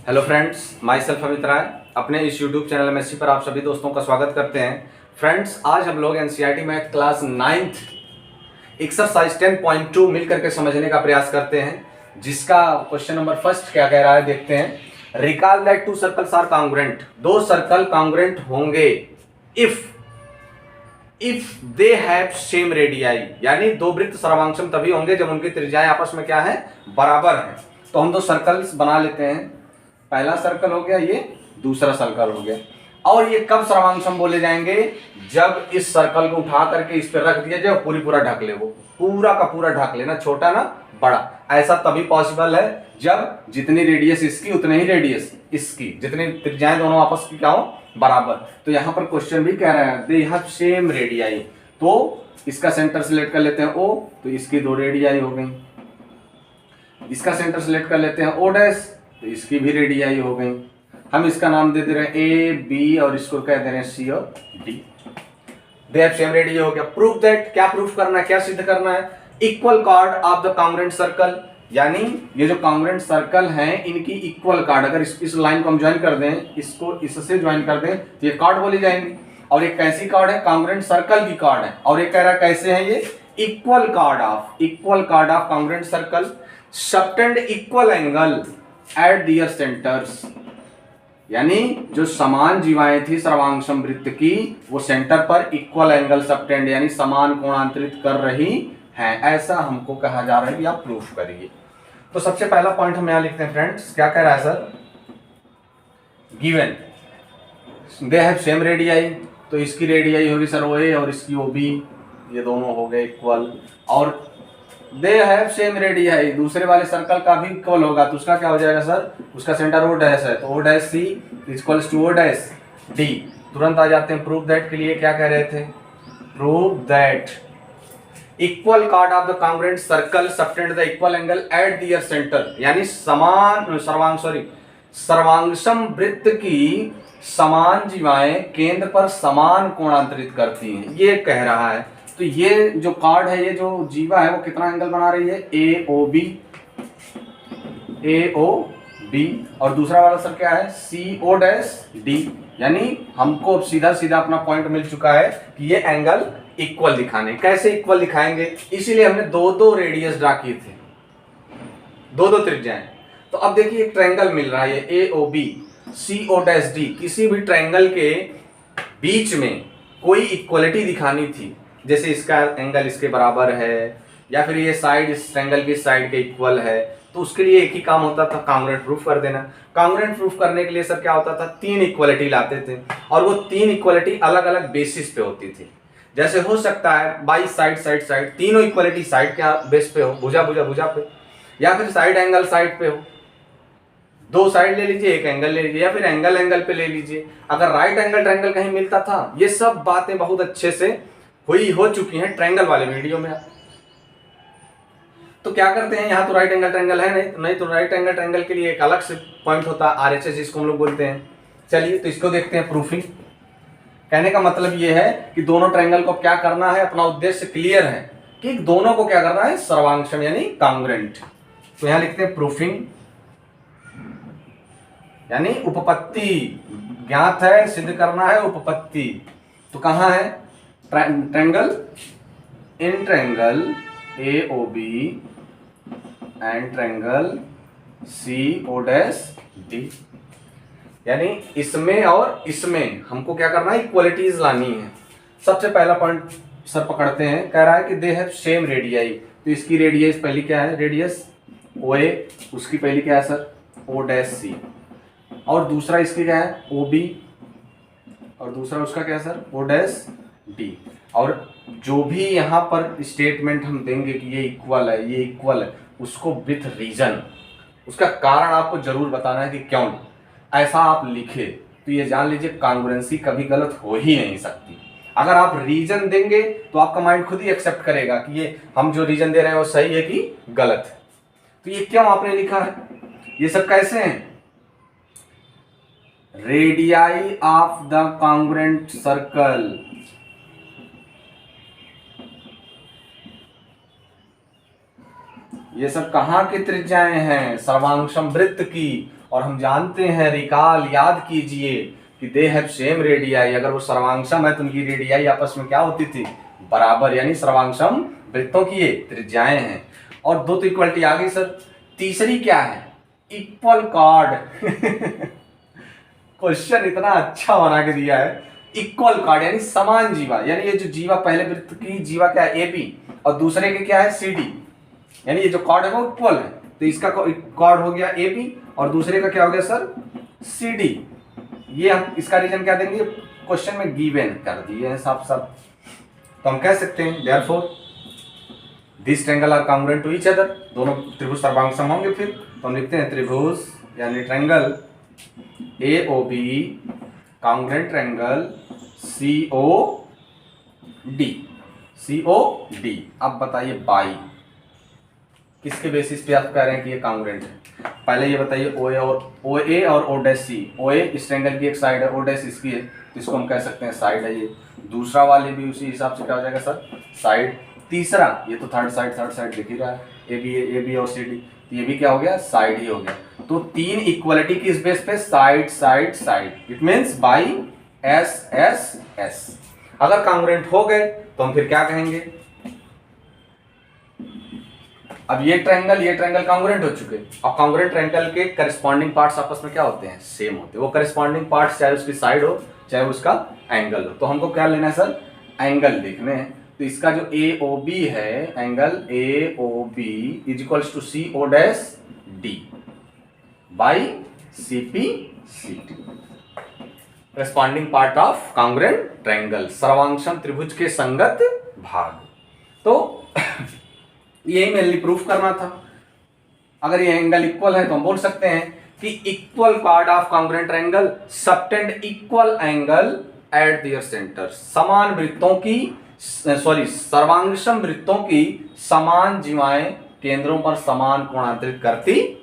Hello friends, my self Amit Rai अपने इस YouTube channel MSc पर आप सभी दोस्तों का स्वागत करते हैं। फ्रेंड्स, आज हम लोग NCERT math class 9th exercise 10.2 मिलकर के समझने का प्रयास करते हैं, जिसका क्वेश्चन नंबर फर्स्ट क्या कह रहा है देखते हैं। Recall that two circles are congruent, दो सर्कल कॉन्ग्रुएंट होंगे if they have same radii, यानी दो वृत्त सर्वांशम तभी होंगे जब उनकी त्रिज्याएं आपस में क्या है, बराबर है। तो हम दो सर्कल्स बना लेते हैं, पहला सर्कल हो गया, ये दूसरा सर्कल हो गया। और ये कब सर्वांशम बोले जाएंगे, जब इस सर्कल को उठा करके इस पर रख दिया जाए, पूरा ढक ले, वो पूरा का पूरा ढक लेना, छोटा ना बड़ा। ऐसा तभी पॉसिबल है जब जितनी रेडियस इसकी उतने ही रेडियस इसकी, जितनी त्रिज्याएं दोनों आपस की क्या हो, बराबर। तो यहाँ पर क्वेश्चन भी कह रहा है दे हैव सेम रेडियाई, तो इसका सेंटर सिलेक्ट कर लेते हैं ओ, तो इसकी दो रेडियाई हो गई। इसका सेंटर सिलेक्ट कर लेते हैं ओ डैश, तो इसकी भी रेडियाई हो गई। हम इसका नाम दे दे रहे हैं ए बी और इसको कह दे रहे हैं सी और D. They have same radius हो गया। प्रूफ दैट, क्या प्रूफ करना है, क्या सिद्ध करना है, equal chord of the congruent circle, यानी ये जो कॉन्ग्रुएंट सर्कल हैं इनकी इक्वल कॉर्ड, अगर इस लाइन को हम ज्वाइन कर दें, इसको इससे ज्वाइन कर दें तो ये कॉर्ड बोली जाएंगी। और ये कैसी कॉर्ड है, कॉन्ग्रुएंट सर्कल की कॉर्ड है। और ये कह रहा है कैसे है, ये equal chord of congruent circle subtend equal angle at their centres, यानी जो समान जीवाएं थी सर्वांशम वृत्त की, वो सेंटर पर इक्वल एंगल सबटेंड यानी समान कोणांतरित कर रही हैं, ऐसा हमको कहा जा रहा है कि आप प्रूफ करिए। तो सबसे पहला पॉइंट हम यहां लिखते हैं फ्रेंड्स, क्या कह रहा है sir, given they have same radii, तो इसकी रेडियाई होगी सर ओ ए और इसकी ओ बी, ये दोनों हो गए इक्वल। और दे हैव सेम रेडियाई, दूसरे वाले सर्कल का भी इक्वल होगा, तो उसका क्या हो जाएगा सर, उसका सेंटर ओ डैश है, तो O dash C equals to O dash D. तुरंत आ जाते हैं प्रूफ दैट के लिए, क्या कह रहे थे, proof that equal chord of the congruent circle subtend the equal angle at their centre, यानी सर्वांशम वृत्त की समान जीवाएं केंद्र पर समान कोणांतरित करती हैं, ये कह रहा है। तो ये जो कॉर्ड है, ये जो जीवा है, वो कितना एंगल बना रही है, ए ओ बी, और दूसरा वाला सर क्या है, सी ओ डैश डी। यानी हमको अब सीधा सीधा अपना पॉइंट मिल चुका है कि ये एंगल इक्वल दिखाने। कैसे इक्वल दिखाएंगे, इसीलिए हमने दो दो रेडियस ड्रा किए थे, दो दो त्रिज्याएं। तो अब देखिए एक ट्रायंगल मिल रहा है, A O B C O dash D. किसी भी ट्रायंगल के बीच में कोई इक्वलिटी दिखानी थी, जैसे इसका एंगल इसके बराबर है, या फिर ये साइड इस ट्रायंगल की साइड के इक्वल है, तो उसके लिए एक ही काम होता था, कॉन्ग्रुएंट प्रूफ कर देना। कॉन्ग्रुएंट प्रूफ करने के लिए सर क्या होता था, तीन इक्वलिटी लाते थे, और वो तीन इक्वलिटी अलग अलग बेसिस पे होती थी। जैसे हो सकता है बाई साइड तीनों इक्वलिटी साइड के बेस पे हो, भुजा पे, या फिर साइड एंगल साइड पे हो, दो साइड ले लीजिए, एक एंगल ले लीजिए, या फिर एंगल पे ले लीजिए। अगर राइट एंगल ट्रायंगल कहीं मिलता था, ये सब बातें बहुत अच्छे से हो चुकी हैं ट्रायंगल वाले वीडियो में। तो क्या करते हैं, यहाँ तो राइट एंगल ट्रायंगल है नहीं तो राइट एंगल ट्रायंगल के लिए एक अलग से पॉइंट होता है, आरएचएस जिसको हम लोग बोलते हैं। चलिए तो इसको देखते हैं प्रूफिंग। कहने का मतलब ये है कि दोनों ट्रायंगल को क्या करना है, अपना उद्देश्य क्लियर है कि दोनों को क्या करना है, सर्वांशम यानी कॉन्ग्रुएंट। तो यहाँ लिखते हैं प्रूफिंग, यानी उपपत्ति ज्ञात है, सिद्ध करना है उपपत्ति। तो कहाँ है, triangle, in triangle A O B and triangle C O dash D, यानी इसमें और इसमें हमको क्या करना है, इक्वलिटीज लानी है। सबसे पहला पॉइंट सर पकड़ते हैं, कह रहा है कि दे हैव सेम रेडियाई, तो इसकी रेडियस पहली क्या है, रेडियस ओ ए, उसकी पहली क्या है सर, ओ डैश सी, और दूसरा इसकी क्या है, ओ बी, और दूसरा उसका क्या है सर, ओ डैश डी। और जो भी यहाँ पर स्टेटमेंट हम देंगे कि ये इक्वल है, ये इक्वल है, उसको विथ रीजन, उसका कारण आपको जरूर बताना है कि क्यों ऐसा आप लिखे, तो ये जान लीजिए कॉन्ग्रुएंसी कभी गलत हो ही नहीं सकती। अगर आप रीजन देंगे तो आपका माइंड खुद ही एक्सेप्ट करेगा कि ये हम जो रीजन दे रहे हैं वो सही है कि गलत है। तो ये क्यों आपने लिखा है, ये सब कैसे हैं, radii of the congruent circle, ये सब कहां की त्रिज्याएं हैं, सर्वांशम वृत्त की, और हम जानते हैं, रिकॉल याद कीजिए कि दे हैव सेम रेडियाई। अगर वो सर्वांगसम है तो उनकी रेडियाई आपस में क्या होती थी, बराबर, यानी सर्वांगसम वृत्तों की ये त्रिज्याएं हैं। और दो तो इक्वलिटी आ गई सर। तीसरी क्या है, इक्वल कॉर्ड। क्वेश्चन इतना अच्छा बना के दिया है, इक्वल कॉर्ड यानी समान जीवा, यानी ये जो जीवा पहले वृत्त की जीवा क्या है, ए बी, और दूसरे के क्या है, सी डी, यानी ये जो कॉर्ड है वो इक्वल है। तो इसका कॉर्ड हो गया ए बी और दूसरे का क्या हो गया सर, सी डी। ये हम इसका रीजन क्या देंगे, क्वेश्चन में गिवन कर दिए हैं साफ साफ। तो हम कह सकते हैं therefore this triangle are congruent to each other, दोनों त्रिभुज सर्वांगसम होंगे। फिर तो हम लिखते हैं त्रिभुज यानी triangle AOB congruent triangle COD। अब बताइए बाई किसके बेसिस पे आप कह रहे हैं कि ये कांग्रुएंट है। पहले ये बताइए OA और OC। OA इस ट्रायंगल की एक साइड है, OC इसकी है, तो इसको हम कह सकते हैं साइड है ये। दूसरा वाले भी उसी हिसाब से क्या हो जाएगा सर, साइड। तीसरा ये तो थर्ड साइड दिख ही रहा है, AB और CD, तो ये भी क्या हो गया, साइड ही हो गया। तो तीन इक्वलिटी की इस बेस पे side side side, it means by S। अगर कांग्रुएंट हो गए तो हम फिर क्या कहेंगे, अब ये ट्रायंगल कांग्रुएंट हो चुके। अब कांग्रुएंट ट्रायंगल के करस्पॉन्डिंग पार्ट्स आपस में क्या होते हैं, सेम होते हैं। वो करस्पॉन्डिंग पार्ट्स चाहे उसकी साइड हो चाहे उसका एंगल हो। तो हमको क्या लेना है सर, एंगल देखने हैं। तो इसका जो AOB है, angle AOB is equals to CO'D by CPCT, corresponding part of congruent triangle, सर्वांगसम त्रिभुज के संगत भाग। तो यही मेनली प्रूफ करना था। अगर ये एंगल इक्वल है तो हम बोल सकते हैं कि equal chord of congruent triangle subtend equal angle eight there centre. समान वृत्तों की सर्वांगसम वृत्तों की समान जीवाएं केंद्रों पर समान कोणांतरित करती है।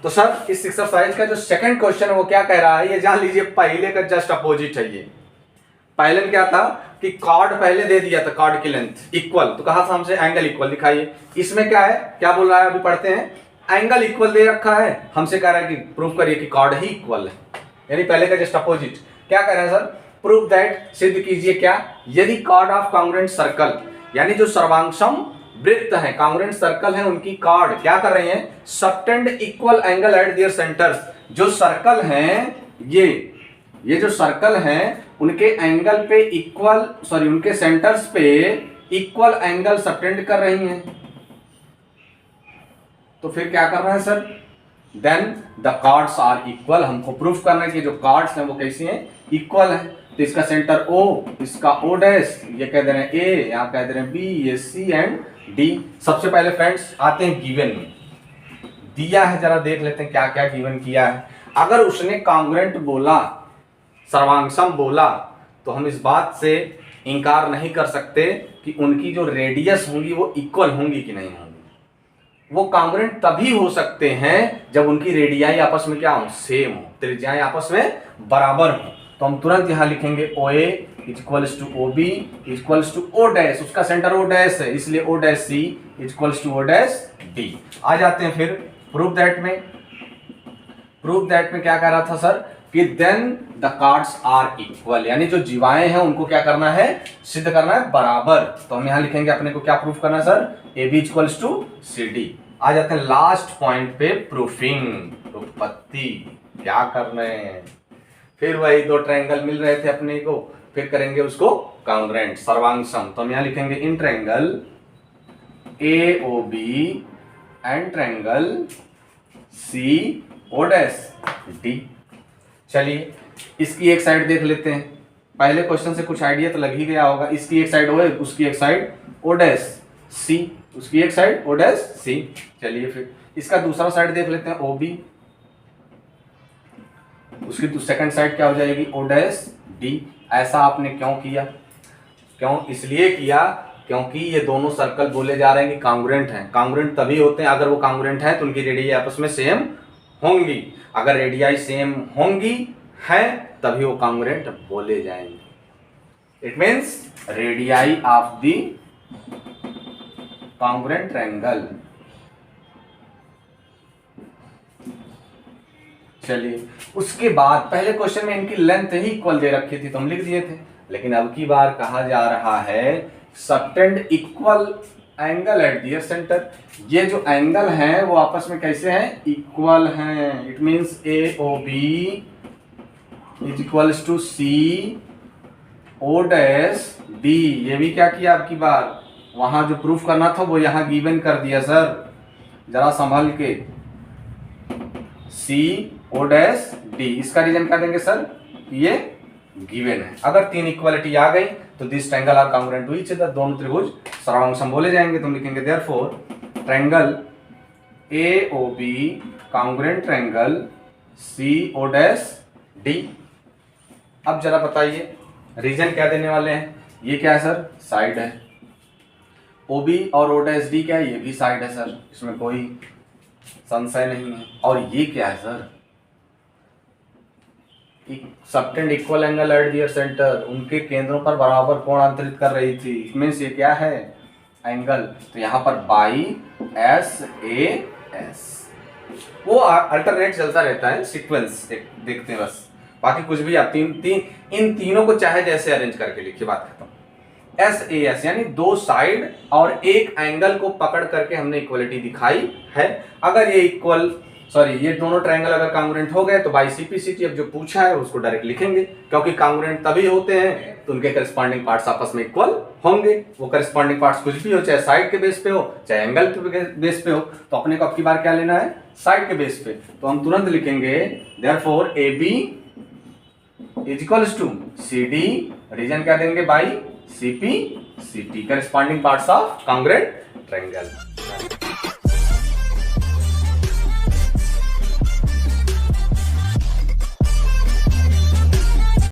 तो सर इस एक्सरसाइज का जो सेकंड क्वेश्चन है वो क्या कह रहा है, ये जान लीजिए, पहले का जस्ट अपोजिट है। ये पहले क्या था कि कॉर्ड पहले दे दिया था, कॉर्ड की लेंथ इक्वल, तो कहा था हमसे एंगल इक्वल दिखाइए। इसमें क्या है, क्या बोल रहा है, अभी पढ़ते हैं। एंगल इक्वल दे रखा है, हमसे कह रहा है कि प्रूफ करिए कि कॉर्ड ही इक्वल है, यानी पहले का जस्ट अपोजिट। क्या कह रहा है सर, प्रूफ दैट, सिद्ध कीजिए क्या, यदि कॉर्ड ऑफ कांग्रुएंट सर्कल, यानी जो सर्वांगसम वृत्त है, कांग्रुएंट सर्कल है, उनकी कॉर्ड क्या कर रही है, subtend equal angle eight there centres. जो सर्कल हैं, ये जो सर्कल हैं उनके एंगल पे इक्वल, उनके सेंटर्स पे इक्वल एंगल सबटेंड कर रही हैं। तो फिर क्या कर रहा है sir, then the chords are equal. हमको प्रूफ करना है कि जो कॉर्ड्स हैं वो कैसी हैं, इक्वल है। तो इसका सेंटर O, इसका O', ये कह दे रहे हैं A, यहाँ कह दे रहे हैं B, ये C एंड D। सबसे पहले फ्रेंड्स आते हैं गिवन में, दिया है जरा देख लेते हैं क्या क्या गिवन किया है। अगर उसने कांग्रुएंट बोला, सर्वांगसम बोला, तो हम इस बात से इनकार नहीं कर सकते कि उनकी जो रेडियस होंगी वो इक्वल होंगी कि नहीं होंगी। वो कांग्रुएंट तभी हो सकते हैं जब उनकी रेडियाई आपस में क्या हो, सेम हो, त्रिज्याएं आपस में बराबर हो। तो हम तुरंत यहां लिखेंगे OA equals to OB equals to O', उसका सेंटर O' है, इसलिए O'C इक्वल्स टू O'D। आ जाते हैं फिर प्रूफ दैट में क्या कह रहा था सर, कि then the chords are equal, यानी जो जीवाएं हैं उनको क्या करना है, सिद्ध करना है बराबर। तो हम यहां लिखेंगे अपने को क्या प्रूफ करना है sir, AB equals to CD। आ जाते हैं लास्ट पॉइंट पे, प्रूफिंग, उत्पत्ति। क्या कर रहे हैं, फिर वही दो ट्रायंगल मिल रहे थे अपने को, फिर करेंगे उसको कांग्रुएंट, सर्वांगसम। तो हम यहां लिखेंगे in triangle AOB and triangle CO'D। चलिए इसकी एक साइड देख लेते हैं, पहले क्वेश्चन से कुछ आइडिया तो लग ही गया होगा। इसकी एक साइड O है, उसकी एक साइड O'C, उसकी एक साइड O'C। चलिए फिर इसका दूसरा साइड देख लेते हैं OB, उसकी सेकंड साइड क्या हो जाएगी, O'D। ऐसा आपने क्यों किया, क्यों इसलिए किया क्योंकि ये दोनों सर्कल बोले जा रहे हैं कि कांग्रुएंट हैं। कांग्रुएंट तभी होते हैं अगर वो कांग्रुएंट है तो उनकी रेडियाई आपस में सेम होंगी। अगर रेडियाई सेम होंगी हैं तभी वो कांग्रुएंट बोले जाएंगे। It means radii of the congruent triangle चलिए, उसके बाद पहले क्वेश्चन में इनकी लेंथ ही इक्वल दे रखी थी तो हम लिख दिए थे, लेकिन अब की बार कहा जा रहा है subtend equal angle at their centre. ये जो एंगल हैं वो आपस में कैसे हैं? इक्वल हैं। It means A O B is equals to C O dash D. ये भी क्या किया आपकी बार, वहां जो प्रूफ करना था वो यहां गिवन कर दिया सर, जरा संभल के। सी ओ डैश डी, इसका रीजन क्या देंगे सर? ये गिवन है। अगर तीन इक्वालिटी आ गई तो this triangle are congruent to each other, दोनों त्रिभुज सर्वांगसम बोले जाएंगे। तो हम लिखेंगे therefore triangle A O B congruent triangle C O dash D. अब जरा बताइए रीजन क्या देने वाले हैं? ये क्या है सर? साइड है। ओ बी और ओ डैश डी क्या है? ये भी साइड है सर, इसमें कोई संशय नहीं है। और ये क्या है sir? Subtend equal angle at their centre, उनके केंद्रों पर बराबर कोण अंतरित कर रही थी। मीन्स ये क्या है? एंगल। तो यहाँ पर बाई एस ए एस, वो अल्टरनेट चलता रहता है, सीक्वेंस देखते हैं बस, बाकी कुछ भी आप इन तीनों को चाहे जैसे अरेंज करके लिखिए, बात खत्म। एस ए एस यानी दो साइड और एक एंगल को पकड़ करके हमने इक्वलिटी दिखाई है। अगर ये ये दोनों ट्रायंगल अगर कॉन्ग्रुएंट हो गए तो बाई सीपीसीटी अब जो पूछा है उसको डायरेक्ट लिखेंगे, क्योंकि कॉन्ग्रुएंट तभी होते हैं तो उनके करस्पॉन्डिंग पार्ट्स आपस में इक्वल होंगे। वो करस्पॉन्डिंग पार्ट्स कुछ भी हो, चाहे साइड के बेस पे हो चाहे एंगल के बेस पे हो, तो अपने को अब की बार क्या लेना है? साइड के बेस पे। तो हम तुरंत लिखेंगे therefore A B is equals to C D, reason क्या देंगे? By C P C T, corresponding parts of congruent triangle.